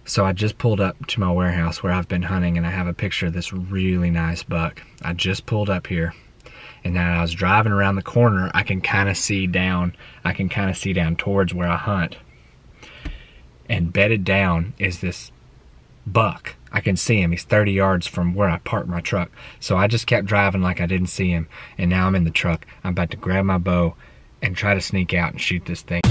So I just pulled up to my warehouse where I've been hunting, and I have a picture of this really nice buck. I just pulled up here, and now I was driving around the corner, I can kind of see down towards where I hunt. And bedded down is this buck. I can see him. He's 30 yards from where I parked my truck. So I just kept driving like I didn't see him, and now I'm in the truck. I'm about to grab my bow and try to sneak out and shoot this thing.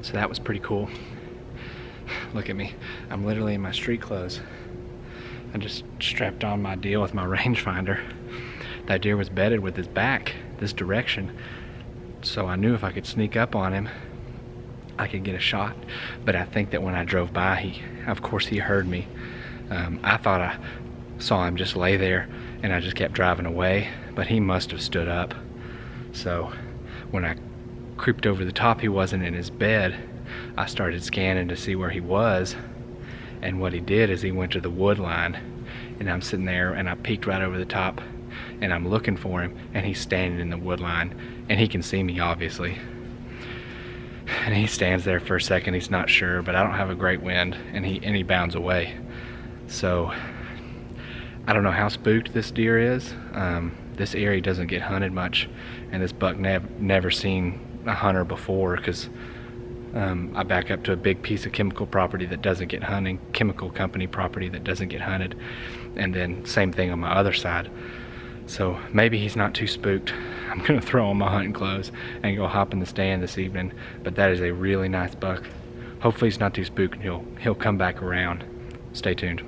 So that was pretty cool. Look at me. I'm literally in my street clothes. I just strapped on my deal with my rangefinder. That deer was bedded with his back this direction, so I knew if I could sneak up on him, I could get a shot. But I think that when I drove by, of course he heard me. I thought I saw him just lay there, and I just kept driving away, but he must have stood up. So when I creeped over the top, he wasn't in his bed. I started scanning to see where he was, and what he did is he went to the wood line, and I'm sitting there and I peeked right over the top and I'm looking for him, and he's standing in the wood line, and he can see me obviously, and he stands there for a second. He's not sure, but I don't have a great wind, and he bounds away. So I don't know how spooked this deer is. This area doesn't get hunted much, and this buck never seen a hunter before, because I back up to a big piece of chemical property that doesn't get hunting, chemical company property that doesn't get hunted, and then same thing on my other side. So maybe he's not too spooked. I'm gonna throw on my hunting clothes and go hop in the stand this evening, but that is a really nice buck. Hopefully he's not too spooked and he'll come back around. Stay tuned.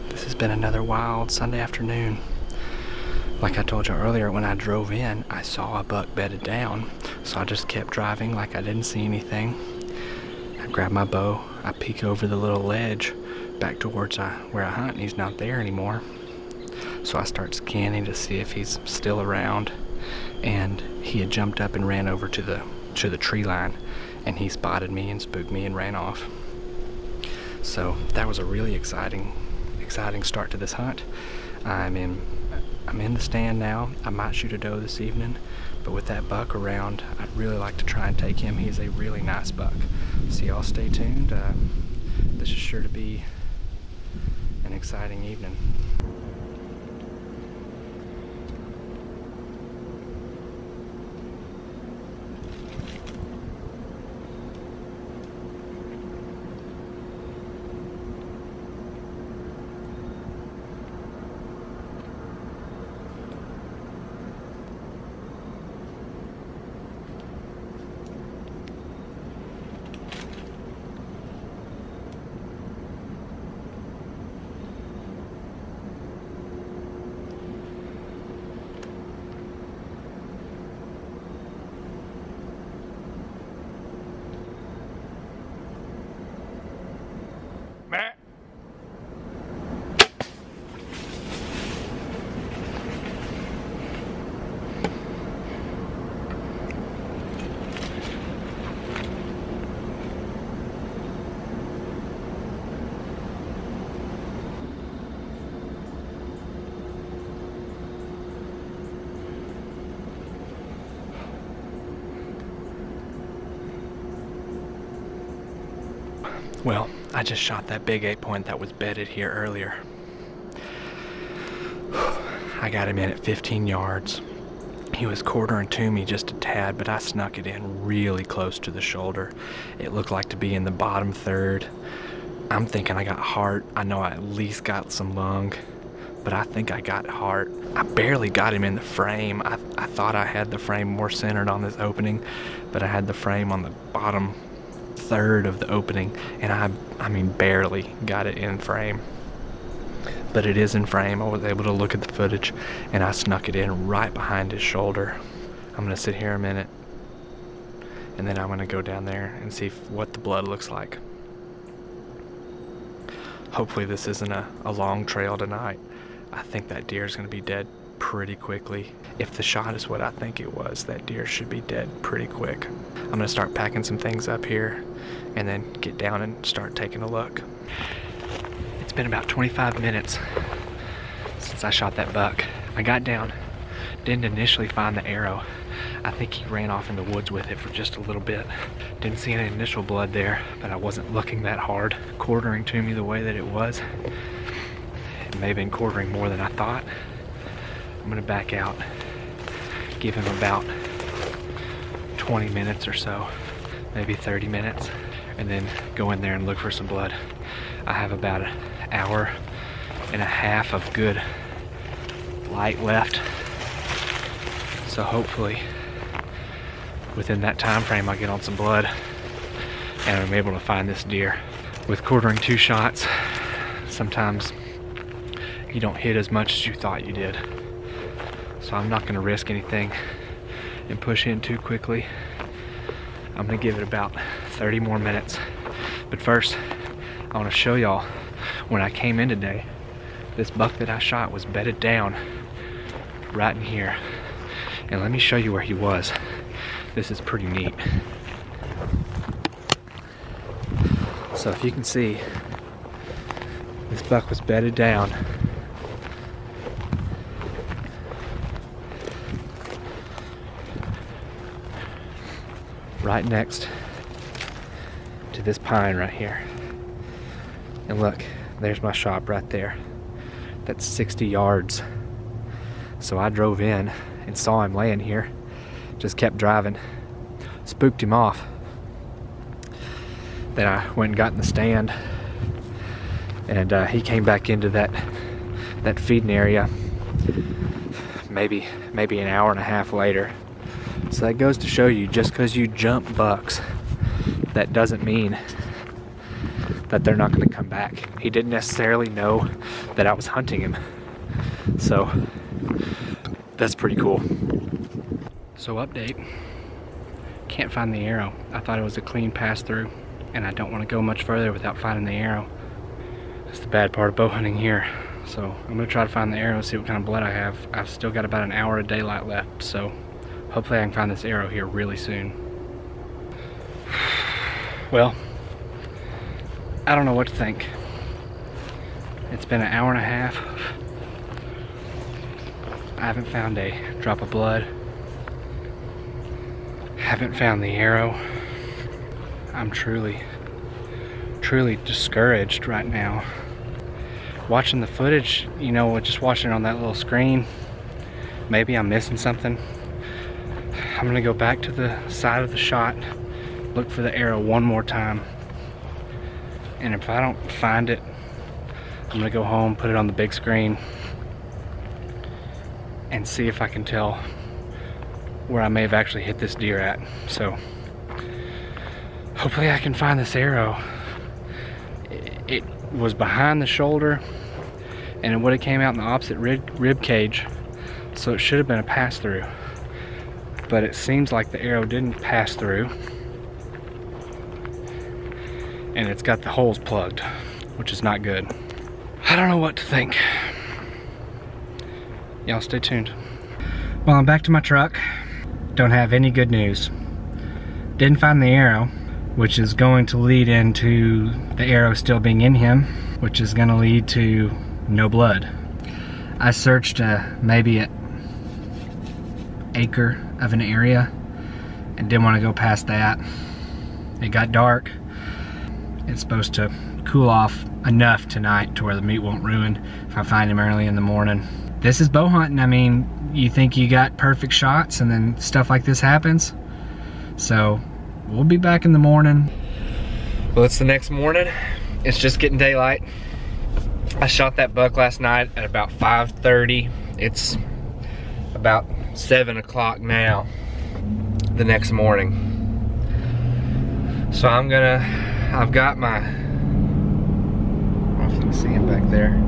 This has been another wild Sunday afternoon. Like I told you earlier, when I drove in, I saw a buck bedded down, so I just kept driving like I didn't see anything. I grabbed my bow, I peek over the little ledge back towards where I hunt, and he's not there anymore. So I start scanning to see if he's still around, and he had jumped up and ran over to the tree line, and he spotted me and spooked me and ran off. So that was a really exciting start to this hunt. I'm in the stand now. I might shoot a doe this evening, but with that buck around, I'd really like to try and take him. He's a really nice buck. So y'all stay tuned. This is sure to be an exciting evening. Well, I just shot that big 8-point that was bedded here earlier. I got him in at 15 yards. He was quartering to me just a tad, but I snuck it in really close to the shoulder. It looked like to be in the bottom third. I'm thinking I got heart. I know I at least got some lung, but I think I got heart. I barely got him in the frame. I thought I had the frame more centered on this opening, but I had the frame on the bottom third of the opening, and I mean barely got it in frame. But it is in frame. I was able to look at the footage, and I snuck it in right behind his shoulder. I'm gonna sit here a minute, and then I'm gonna go down there and see what the blood looks like. Hopefully this isn't a long trail tonight. I think that deer is gonna be dead pretty quickly. If the shot is what I think it was, that deer should be dead pretty quick. I'm gonna start packing some things up here and then get down and start taking a look. It's been about 25 minutes since I shot that buck. I got down Didn't initially find the arrow. I think he ran off in the woods with it for just a little bit. Didn't see any initial blood there, but I wasn't looking that hard. Quartering to me the way that it was, it may have been quartering more than I thought. I'm gonna back out, give him about 20 minutes or so, maybe 30 minutes, and then go in there and look for some blood. I have about an hour and a half of good light left, so hopefully within that time frame I get on some blood and I'm able to find this deer. With quartering 2 shots, sometimes you don't hit as much as you thought you did, so I'm not going to risk anything and push in too quickly. I'm going to give it about 30 more minutes, but first I want to show y'all when I came in today, this buck that I shot was bedded down right in here. And let me show you where he was. This is pretty neat. So if you can see, this buck was bedded down right next to this pine right here. And look, there's my shop right there. That's 60 yards. So I drove in and saw him laying here, just kept driving, spooked him off. Then I went and got in the stand, and he came back into that feeding area maybe an hour and a half later. So that goes to show you, just because you jump bucks, that doesn't mean that they're not going to come back. He didn't necessarily know that I was hunting him, so that's pretty cool. So update, can't find the arrow. I thought it was a clean pass through, and I don't want to go much further without finding the arrow. That's the bad part of bow hunting here. So I'm gonna try to find the arrow, see what kind of blood I have. I've still got about an hour of daylight left, so hopefully I can find this arrow here really soon. Well, I don't know what to think. It's been an hour and a half. I haven't found a drop of blood. Haven't found the arrow. I'm truly discouraged right now. Watching the footage, you know, just watching it on that little screen, maybe I'm missing something. I'm gonna go back to the side of the shot, look for the arrow one more time, and if I don't find it, I'm gonna go home, put it on the big screen, and see if I can tell where I may have actually hit this deer at. So hopefully I can find this arrow. It was behind the shoulder, and it would have came out in the opposite rib cage, so it should have been a pass through, but it seems like the arrow didn't pass through, and it's got the holes plugged, which is not good. I don't know what to think. Y'all stay tuned. Well, I'm back to my truck. Don't have any good news. Didn't find the arrow, which is going to lead into the arrow still being in him, which is going to lead to no blood. I searched maybe an acre of an area and didn't want to go past that. It got dark. It's supposed to cool off enough tonight to where the meat won't ruin if I find him early in the morning. This is bow hunting. I mean, you think you got perfect shots and then stuff like this happens. So we'll be back in the morning. Well, it's the next morning. It's just getting daylight. I shot that buck last night at about 5:30. It's about 7 o'clock now, the next morning. So I've got my, I don't know if you can see him back there.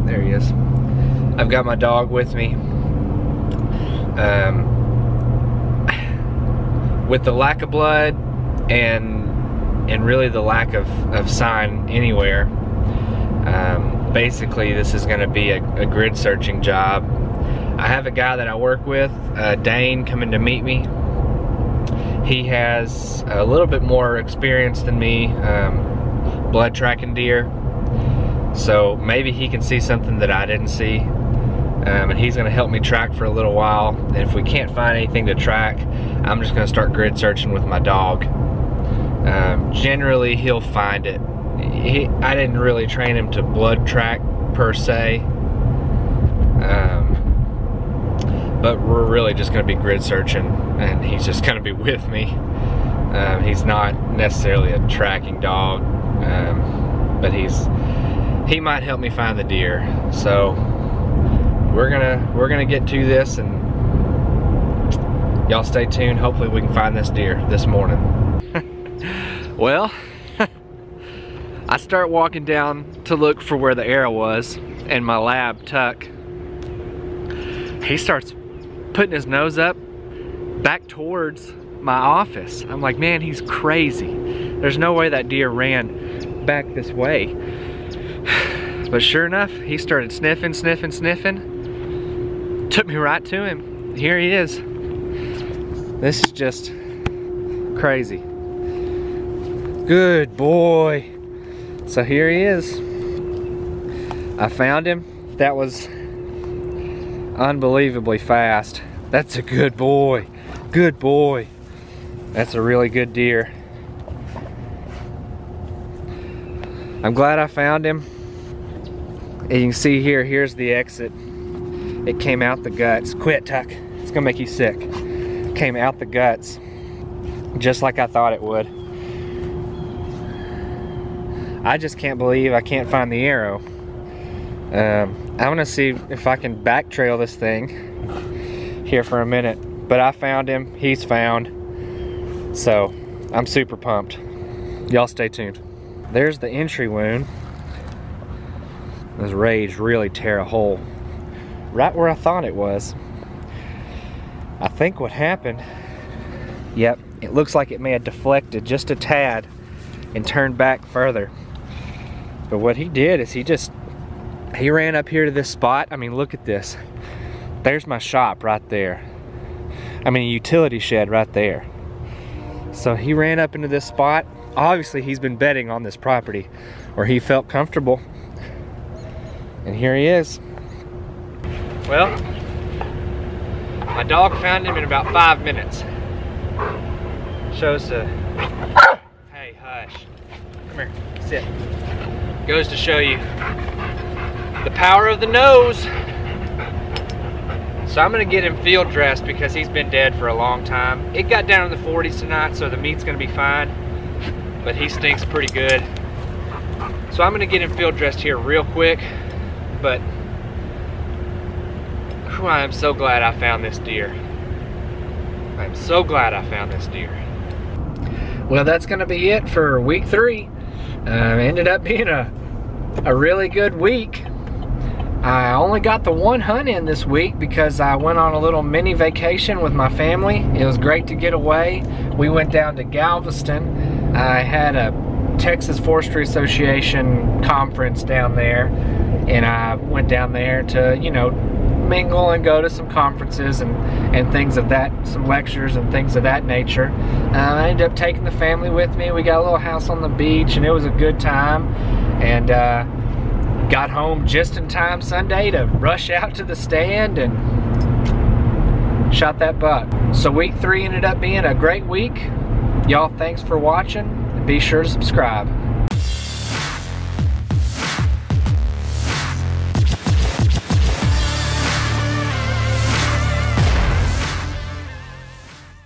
There he is. I've got my dog with me. With the lack of blood and really the lack of sign anywhere, basically this is going to be a grid searching job. I have a guy that I work with, Dane, coming to meet me. He has a little bit more experience than me, blood tracking deer, so maybe he can see something that I didn't see. and he's gonna help me track for a little while. And if we can't find anything to track, I'm just gonna start grid searching with my dog. Generally, he'll find it. I didn't really train him to blood track per se, but we're really just gonna be grid searching, and he's just gonna be with me. He's not necessarily a tracking dog, but he might help me find the deer. So we're gonna get to this, and y'all stay tuned. Hopefully we can find this deer this morning. Well, I start walking down to look for where the arrow was, and my lab, Tuck, he starts putting his nose up back towards my office. I'm like, man, he's crazy. There's no way that deer ran back this way. But sure enough, he started sniffing. Took me right to him. Here he is. This is just crazy. Good boy. So here he is. I found him. That was unbelievably fast. That's a good boy. Good boy. That's a really good deer. I'm glad I found him. And you can see here, here's the exit. It came out the guts. Quit, Tuck. It's gonna make you sick. Came out the guts, just like I thought it would. I just can't believe I can't find the arrow. I'm gonna see if I can back trail this thing here for a minute. But I found him, he's found. So I'm super pumped. Y'all stay tuned. There's the entry wound. Those rays really tear a hole right where I thought it was. I think what happened, yep, it looks like it may have deflected just a tad and turned back further. But what he did is he ran up here to this spot. I mean, look at this. There's my shop right there. I mean, a utility shed right there. So he ran up into this spot. Obviously, he's been bedding on this property where he felt comfortable. And here he is. Well, my dog found him in about 5 minutes. Shows the, hey, hush. Come here, sit. Goes to show you the power of the nose. So I'm gonna get him field dressed because he's been dead for a long time. It got down in the 40s tonight, so the meat's gonna be fine, but he stinks pretty good. So I'm gonna get him field dressed here real quick, but whew, I am so glad I found this deer. I'm so glad I found this deer. Well, that's gonna be it for week 3. Ended up being a really good week. I only got the 1 hunt in this week because I went on a little mini vacation with my family. It was great to get away. We went down to Galveston. I had a Texas Forestry Association conference down there, and I went down there to, you know, mingle and go to some conferences and things of that, some lectures and things of that nature. I ended up taking the family with me. We got a little house on the beach, and it was a good time. And got home just in time Sunday to rush out to the stand and shot that buck. So week 3 ended up being a great week. Y'all, thanks for watching, and be sure to subscribe.